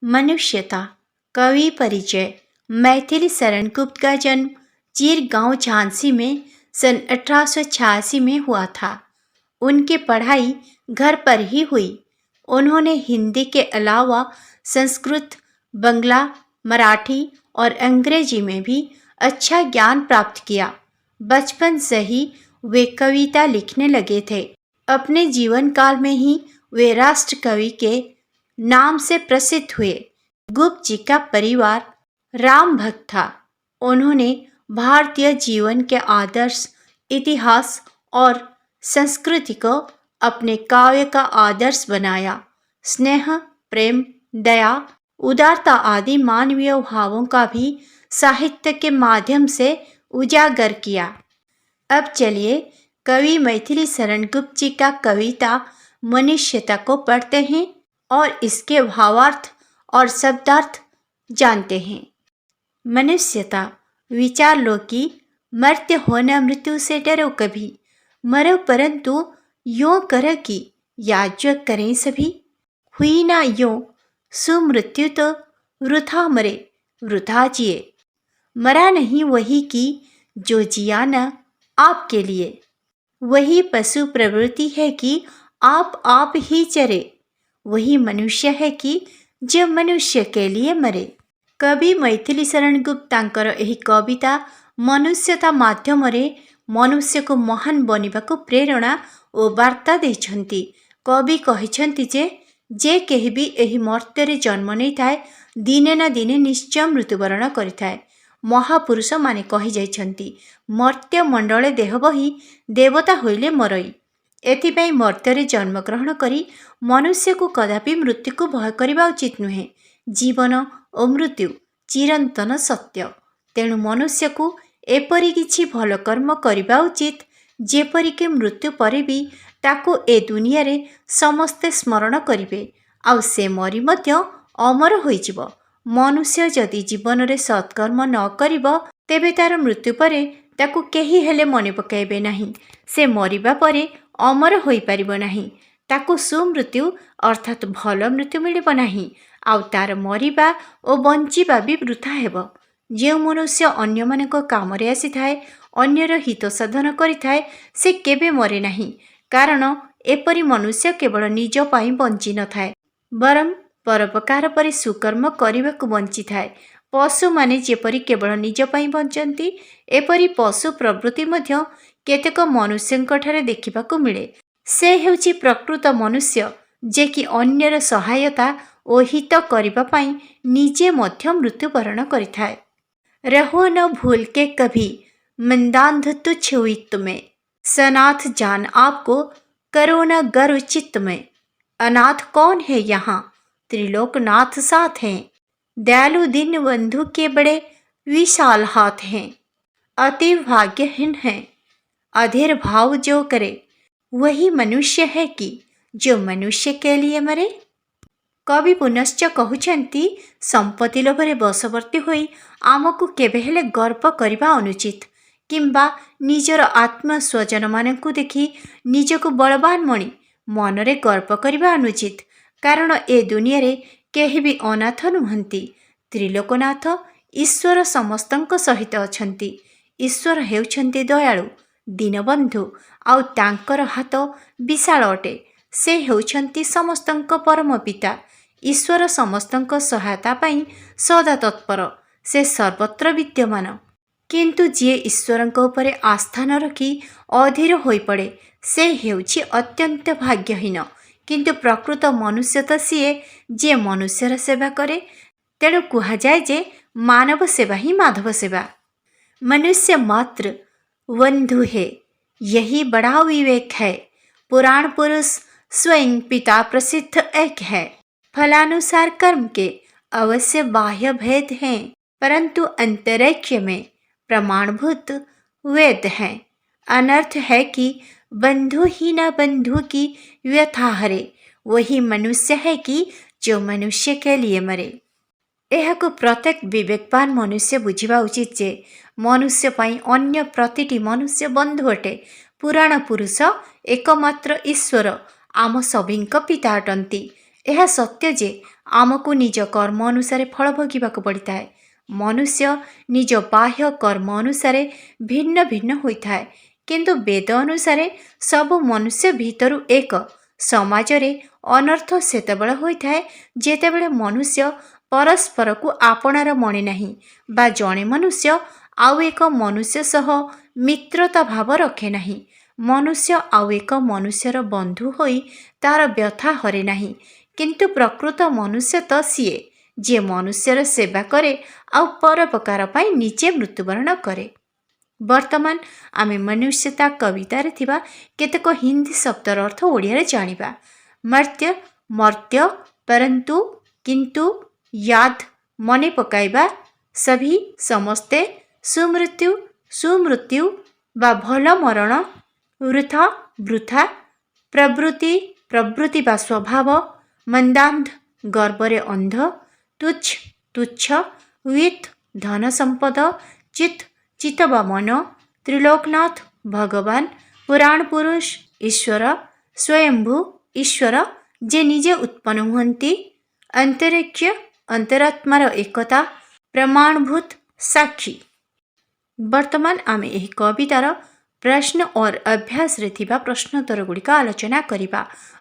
मनुष्यता कवि परिचय। मैथिली शरण गुप्त का जन्म चीर गांव झांसी में सन 1886 में हुआ था। उनकी पढ़ाई घर पर ही हुई। उन्होंने हिंदी के अलावा संस्कृत, बंगला, मराठी और अंग्रेजी में भी अच्छा ज्ञान प्राप्त किया। बचपन से ही वे कविता लिखने लगे थे। अपने जीवन काल में ही वे राष्ट्र कवि के नाम से प्रसिद्ध हुए। गुप्त जी का परिवार राम भक्त था। उन्होंने भारतीय जीवन के आदर्श, इतिहास और संस्कृति को अपने काव्य का आदर्श बनाया। स्नेह, प्रेम, दया, उदारता आदि मानवीय भावों का भी साहित्य के माध्यम से उजागर किया। अब चलिए कवि मैथिली शरण गुप्त जी का कविता मनुष्यता को पढ़ते हैं और इसके भावार्थ और शब्दार्थ जानते हैं। मनुष्यता, विचार लो कि मर्त्य होना मृत्यु से डरो कभी, मरो परंतु यों कर कि याज्ञ करें सभी। हुई ना यों सुमृत्यु तो वृथा मरे, वृथा जिए। मरा नहीं वही कि जो जिया न आपके लिए। वही पशु प्रवृत्ति है कि आप ही चरे। वही मनुष्य है कि जो मनुष्य के लिए मरे। कवि मैथिली शरण गुप्त तांकर एही कविता मनुष्यता माध्यमरे मनुष्य को महान बनिबाकु प्रेरणा और वार्ता देइछन्ति। कवि कहिछन्ति जे केहि भी एही मर्त्यरे जन्म नहीं थाए दिने ना दिने निश्चय मृत्युवरण करिथाए। महापुरुष माने कहि जाइछन्ति मर्त्य मंडले देह बही देवता होइले मरई। एथिपाई मर्त्यरे जन्म ग्रहण करी मनुष्य को कदापि मृत्यु को भय करिबा उचित नुहे। जीवन और मृत्यु चिरंतन सत्य। तेणु मनुष्य को एपरि किछि भल कर्म करिबा उचित जेपरिके मृत्यु परे भी ताको ए दुनिया रे समस्ते स्मरण करिवे आउ से मरी मध्य अमर होइजिब। मनुष्य जदि जीवन रे सत्कर्म न करिब तेबे तार मृत्यु परे ताको केही हेले मने पकाइबे नाही। से मरिबा परे अमर होई परिबो नाही। ताको सुमृत्यु अर्थात भल मृत्यु मिलिब नाही आउ तार मरिबा और बंचिबा भी वृथा हेब। जो मनुष्य अन्य मानक कामरे आसीथाए, अन्यर हित साधन करिथाए, से केबे मरे नाही। कारण एपरि मनुष्य केवल निज पाई बंची न थाए बरं परोपकार परि सुकर्म करिबाकु बंची थाए। पशु माने जेपरि केवल निज पाई बंचंती एपरि पशु प्रवृत्ति मध्य केतेक मनुष्यंक ठारे देखिबाकु मिले। से हेउची प्रकृत मनुष्य जे कि अन्यर सहायता ओ हित करिबा पाई निजे मध्य मृत्युवरण करिथाए। रहो न भूल के कभी मंदांध तुच्छ हुई तुम्हें। सनाथ जान आपको करो न गर्व चित्त में। अनाथ कौन है यहाँ, त्रिलोकनाथ साथ हैं। दयालु दीन बंधु के बड़े विशाल हाथ हैं। अति भाग्यहीन हैं, अधीर भाव जो करे वही मनुष्य है कि जो मनुष्य के लिए मरे। कवि पुनश्च कहउछन्ति संपत्ति लोभरे बशवर्ती होई आमको केबे हेले गर्व करिबा अनुचित किंबा निजर आत्म स्वजन मानकु देखि निजको बलवान मणि मनरे गर्व करिबा अनुचित। कारण ए दुनिया रे केहि भी अनाथ नुहंती। त्रिलोकनाथ ईश्वर समस्तंक सहित अछंती। ईश्वर हेउछन्ति दयालु, दीनबंधु आउ तांकर हाथ विशाल अटे। से हेउछन्ति समस्तंक परम पिता। ईश्वर समस्तंक सहायता पाई सदा तत्पर। से सर्वत्र विद्यमान। किंतु जे ईश्वरंक उपरे आस्था न रखी अधीर होई पड़े से हेउछि अत्यंत भाग्यहीन। किंतु प्रकृत मनुष्य तो सीए जे मनुष्यर सेवा करे। तेणु कुहा जाए जे मानव सेवा ही माधव सेवा। मनुष्य मात्र बंधु है, यही बड़ा विवेक है। पुराण पुरुष स्वयं पिता प्रसिद्ध एक है। फलानुसार कर्म के अवश्य बाह्य भेद हैं, परंतु अंतरिक्ष में प्रमाणभूत वेद हैं। अनर्थ है कि बंधु ही न बंधु की व्यथा हरे। वही मनुष्य है कि जो मनुष्य के लिए मरे। एहाको प्रत्येक विवेकवान मनुष्य बुझिबा उचित जे मनुष्य पाई अन्य प्रतिटी मनुष्य बंधु अटे। पुराण पुरुष एकमात्र ईश्वर आम सभिंक पिता अटंती। ଏହା ସତ୍ୟ ଯେ ଆମକୁ ନିଜ କର୍ମ ଅନୁସାରେ ଫଳ ଭୋଗିବାକୁ ପଡ଼ିଥାଏ। ମନୁଷ୍ୟ ନିଜ ବାହ୍ୟ କର୍ମ ଅନୁସାରେ ଭିନ୍ନ ଭିନ୍ନ ହୋଇଥାଏ, କିନ୍ତୁ ବେଦ ଅନୁସାରେ ସବୁ ମନୁଷ୍ୟ ଭିତରୁ ଏକ। ସମାଜରେ ଅନର୍ଥ ସେତେବେଳେ ହୋଇଥାଏ ଯେତେବେଳେ ମନୁଷ୍ୟ ପରସ୍ପରକୁ ଆପଣାର ମଣେ ନାହିଁ ବା ଜଣେ ମନୁଷ୍ୟ ଆଉ ଏକ ମନୁଷ୍ୟ ସହ ମିତ୍ରତା ଭାବ ରଖେ ନାହିଁ। ମନୁଷ୍ୟ ଆଉ ଏକ ମନୁଷ୍ୟର ବନ୍ଧୁ ହୋଇ ତାର ବ୍ୟଥା ହରେ ନାହିଁ, କିନ୍ତୁ ପ୍ରକୃତ ମନୁଷ୍ୟ ତ ସିଏ ଯିଏ ମନୁଷ୍ୟର ସେବା କରେ ଆଉ ପରୋପକାର ପାଇଁ ନିଜେ ମୃତ୍ୟୁବରଣ କରେ। ବର୍ତ୍ତମାନ ଆମେ ମନୁଷ୍ୟତା କବିତାରେ ଥିବା କେତେକ ହିନ୍ଦୀ ଶବ୍ଦର ଅର୍ଥ ଓଡ଼ିଆରେ ଜାଣିବା। ମର୍ତ୍ୟ, ମର୍ତ୍ୟ, ପରନ୍ତୁ, କିନ୍ତୁ, ୟାଦ୍, ମନେ ପକାଇବା, ସଭି, ସମସ୍ତେ, ସୁମୃତ୍ୟୁ, ସୁମୃତ୍ୟୁ ବା ଭଲ ମରଣ, ବୃଥା, ବୃଥା, ପ୍ରବୃତ୍ତି, ପ୍ରବୃତ୍ତି ବା ସ୍ୱଭାବ, ମନ୍ଦାନ୍ଧ, ଗର୍ବରେ ଅନ୍ଧ, ତୁଚ୍ଛ, ତୁଚ୍ଛ, ୱିତ୍, ଧନ ସମ୍ପଦ, ଚିତ୍, ଚିତ୍ତ ବା ମନ, ତ୍ରିଲୋକନାଥ, ଭଗବାନ, ପୁରାଣ ପୁରୁଷ, ଈଶ୍ୱର, ସ୍ୱୟମ୍ଭୁ, ଈଶ୍ୱର ଯେ ନିଜେ ଉତ୍ପନ୍ନ ହୁଅନ୍ତି, ଅନ୍ତରୀକ୍ଷ, ଅନ୍ତରାତ୍ମାର ଏକତା, ପ୍ରମାଣଭୂତ, ସାକ୍ଷୀ। ବର୍ତ୍ତମାନ ଆମେ ଏହି କବିତାର प्रश्न और अभ्यास रे थिबा प्रश्नोत्तर गुड़िक आलोचना करिबा।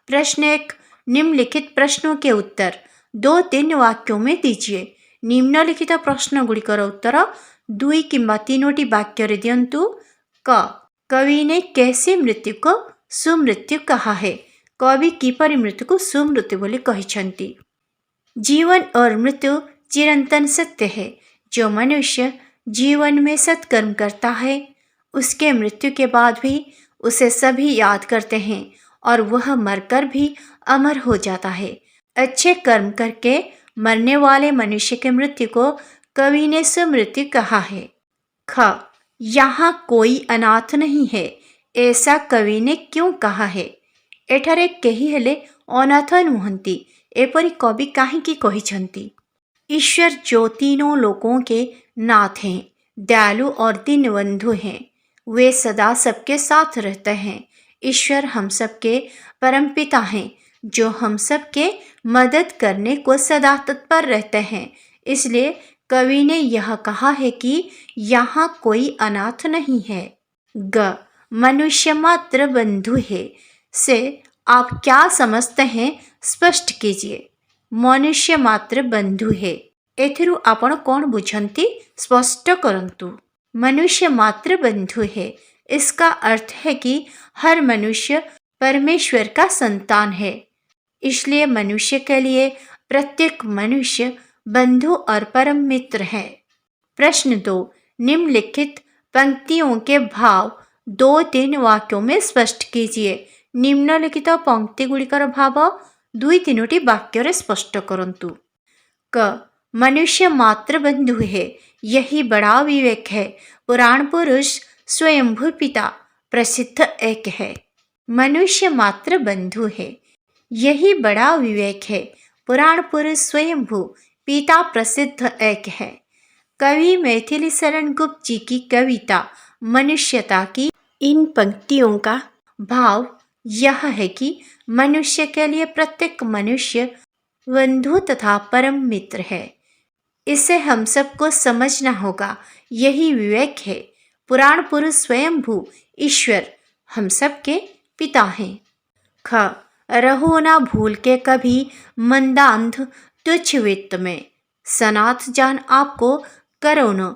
प्रश्न 1, निम्नलिखित प्रश्नों के उत्तर 2-3 वाक्यों में दीजिए। निम्नलिखित प्रश्न गुड़िकर उत्तर 2 किंबा 3 वाक्य रे दियंतु। क, कवि ने कैसे मृत्यु को सुमृत्यु कहा है? कवि किपरि मृत्यु को सुमृत्यु बोली कहिछंती। जीवन और मृत्यु चिरंतन सत्य है। जो मनुष्य जीवन में सत्कर्म करता है उसके मृत्यु के बाद भी उसे सभी याद करते हैं और वह मरकर भी अमर हो जाता है। अच्छे कर्म करके मरने वाले मनुष्य के मृत्यु को कवि ने सुमृत्यु कहा है। ख, यहाँ कोई अनाथ नहीं है, ऐसा कवि ने क्यों कहा है? एठारे केही हेले अनाथ नुहंती, एपरि कवि काहिंकी कहिछंती। ईश्वर जो तीनों लोकों के नाथ हैं, दयालु और दीनबंधु हैं, वे सदा सबके साथ रहते हैं। ईश्वर हम सबके परमपिता हैं जो हम सबके मदद करने को सदा तत्पर रहते हैं। इसलिए कवि ने यह कहा है कि यहाँ कोई अनाथ नहीं है। ग, मनुष्य मात्र बंधु है से आप क्या समझते हैं, स्पष्ट कीजिए। मनुष्य मात्र बंधु है, एथिरु आपण कौन बुझंती, स्पष्ट करंतु। मनुष्य मात्र बंधु है, इसका अर्थ है कि हर मनुष्य परमेश्वर का संतान है। इसलिए मनुष्य के लिए प्रत्येक मनुष्य बंधु और परम मित्र है। प्रश्न 2, निम्नलिखित पंक्तियों के भाव 2-3 वाक्यों में स्पष्ट कीजिए। निम्नलिखित पंक्ति गुड़िकर भाव 2-3 वाक्य स्पष्ट करंतु। क, मनुष्य मात्र बंधु है, यही बड़ा विवेक है। पुराण पुरुष स्वयंभू पिता प्रसिद्ध एक है। मनुष्य मात्र बंधु है, यही बड़ा विवेक है। पुराण पुरुष स्वयंभू पिता प्रसिद्ध एक है। कवि मैथिली शरण गुप्त जी की कविता मनुष्यता की इन पंक्तियों का भाव यह है कि मनुष्य के लिए प्रत्येक मनुष्य बंधु तथा परम मित्र है। इसे हम सबको समझना होगा, यही विवेक है। पुराण पुरुष स्वयंभू ईश्वर हम सबके पिता हैं। ख, रहो ना भूल के कभी मंदांध तुच्छ वित्त में, सनाथ जान आपको करो न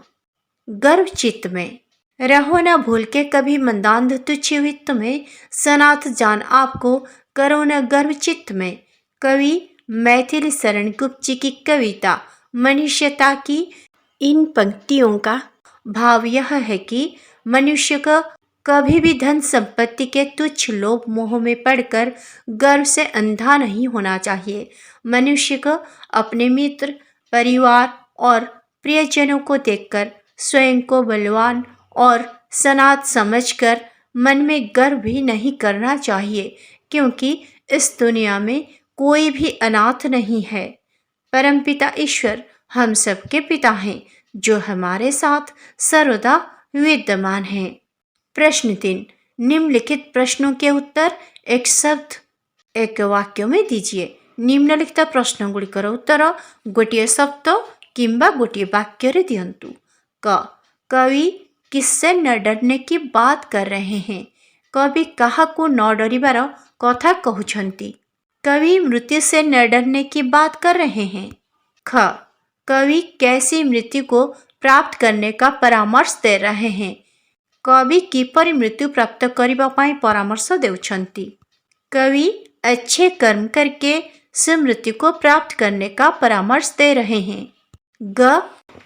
गर्व चित्त में। रहो ना भूल के कभी मंदांध तुच्छ वित्त में, सनाथ जान आपको करो न गर्व चित्त में। कवि मैथिली शरण गुप्त जी की कविता मनुष्यता की इन पंक्तियों का भाव यह है कि मनुष्य को कभी भी धन संपत्ति के तुच्छ लोभ मोह में पड़कर गर्व से अंधा नहीं होना चाहिए। मनुष्य को अपने मित्र, परिवार और प्रियजनों को देखकर स्वयं को बलवान और सनाथ समझकर मन में गर्व भी नहीं करना चाहिए, क्योंकि इस दुनिया में कोई भी अनाथ नहीं है। परमपिता ईश्वर हम सबके पिता हैं जो हमारे साथ सर्वदा विद्यमान हैं। प्रश्न 3, निम्नलिखित प्रश्नों के उत्तर एक शब्द एक वाक्य में दीजिए। निम्नलिखित प्रश्नଗୁଡ଼ିकर उत्तर गोटे शब्द किंबा गोटे वाक्य रे दियंतु। क कवि किससे न डरने की बात कर रहे हैं। कवि काहाकू न डरिबार कथा कहउछंती। कवि मृत्यु से न डरने की बात कर रहे हैं। ख कवि कैसी मृत्यु को प्राप्त करने का परामर्श दे रहे हैं। कवि किपरि मृत्यु प्राप्त करिबा पाई परामर्श देउछंती। कवि अच्छे कर्म करके सुमृत्यु को प्राप्त करने का परामर्श दे रहे हैं। ग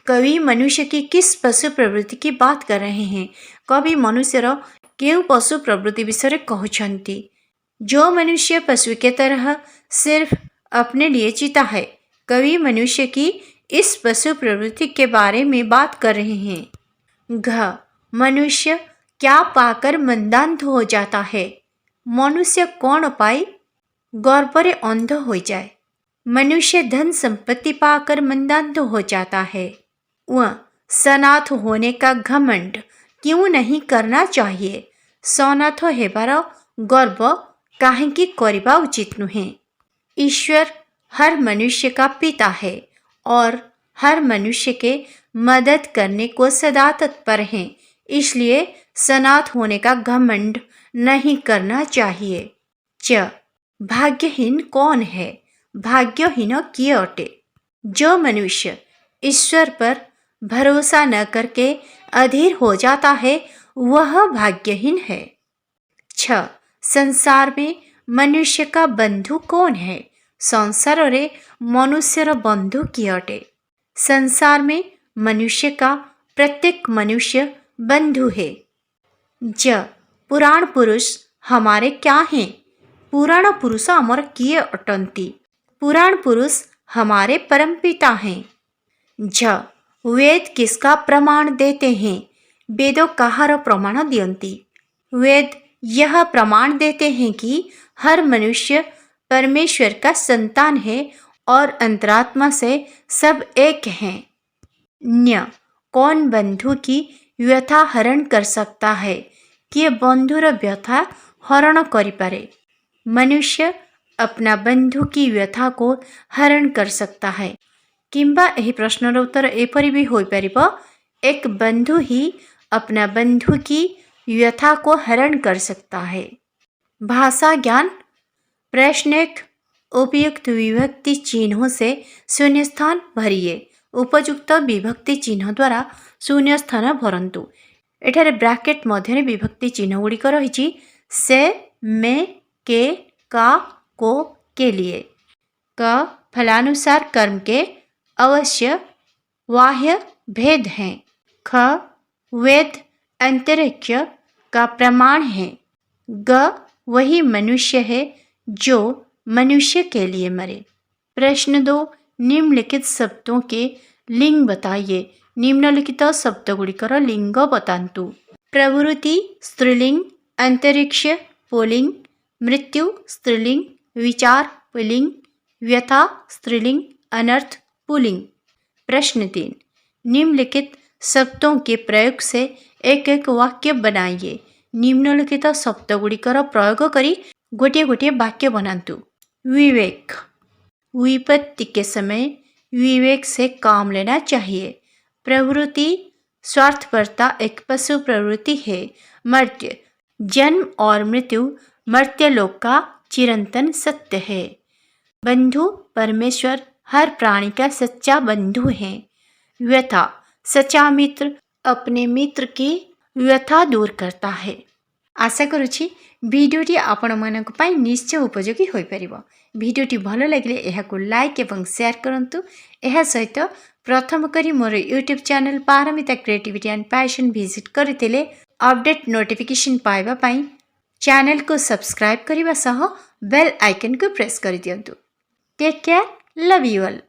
कवि मनुष्य की किस पशु प्रवृत्ति की बात कर रहे हैं। कवि मनुष्यर केउ पशु प्रवृत्ति विषय कहउछंती। जो मनुष्य पशु के तरह सिर्फ अपने लिए जीता है। कवि मनुष्य की इस पशु प्रवृत्ति के बारे में बात कर रहे हैं। घ मनुष्य क्या पाकर मंदांध हो जाता है। मनुष्य कौन पाई गर्भरे अंध हो जाए। मनुष्य धन संपत्ति पाकर मंदांध हो जाता है। वह सनाथ होने का घमंड क्यों नहीं करना चाहिए। सनाथ हेबार गर्व काहेकि करिबा उचित नुहे। ईश्वर हर मनुष्य का पिता है और हर मनुष्य के मदद करने को सदा तत्पर हैं। इसलिए सनाथ होने का घमंड नहीं करना चाहिए। च भाग्यहीन कौन है। भाग्यहीन किए अटे। जो मनुष्य ईश्वर पर भरोसा न करके अधीर हो जाता है वह भाग्यहीन है। छ संसार में मनुष्य का बंधु कौन है। संसार रे मनुष्यर बंधु किए अटे। संसार में मनुष्य का प्रत्येक मनुष्य बंधु है। ज पुराण पुरुष हमारे क्या हैं। पुराण पुरुष अमर किए अटंती। पुराण पुरुष हमारे परमपिता हैं। झ वेद किसका प्रमाण देते हैं। वेदों कहार प्रमाण दियंती। वेद यह प्रमाण देते हैं कि हर मनुष्य परमेश्वर का संतान है और अंतरात्मा से सब एक हैं। न्य कौन बंधु की व्यथा हरण कर सकता है। किए बंधुर व्यथा हरण करिपारे। मनुष्य अपना बंधु की व्यथा को हरण कर सकता है। किंबा एही प्रश्नर उत्तर एपरि भी होई परिबो। एक बंधु ही अपना बंधु की व्यथा को हरण कर सकता है। भाषा ज्ञान प्रश्न 1 उपयुक्त विभक्ति चिन्हों से शून्य स्थान भरिए। उपयुक्त विभक्ति चिन्ह द्वारा शून्य स्थान भरंतु। एठारे ब्रैकेट मध्य विभक्ति चिन्ह गुड़िक रही। से में के का को के लिए। क फलानुसार कर्म के अवश्य बाह्य भेद हैं। ख वेद अंतरिक्ष का प्रमाण है। ग वही मनुष्य है जो मनुष्य के लिए मरे। प्रश्न 2 निम्नलिखित शब्दों के लिंग बताइए। निम्नलिखित शब्द गुड़िकर लिंग बतांतु। प्रवृत्ति स्त्रीलिंग, अंतरिक्ष पुल्लिंग, मृत्यु स्त्रीलिंग, विचार पुल्लिंग, व्यथा स्त्रीलिंग, अनर्थ पुल्लिंग। प्रश्न 3 निम्नलिखित शब्दों के प्रयोग से एक एक वाक्य बनाइए। निम्नलिखित शब्द गुड़िकर प्रयोग करी गोटे गोटे वाक्य बनातु। विवेक विपत्ति के समय विवेक से काम लेना चाहिए। प्रवृत्ति स्वार्थपरता एक पशु प्रवृत्ति है। मर्त्य जन्म और मृत्यु मर्त्यलोक का चिरंतन सत्य है। बंधु परमेश्वर हर प्राणी का सच्चा बंधु है। व्यथा सच्चा मित्र अपने मित्र की व्यथा दूर करता है। आशा करुछि भिडियोटी आपण मानक पाई निश्चय उपयोगी होई परिबो। भिडियोटी भलो लागिले एहाकु लाइक एवं शेयर करंतु। एहा सहित प्रथम करी मोर YouTube channel Paramita creativity and passion visit करथिले अपडेट नोटिफिकेशन पाइबा पाई चैनल को सब्सक्राइब करिबा सह बेल आइकन को प्रेस कर दियंतु। Take care, love you all.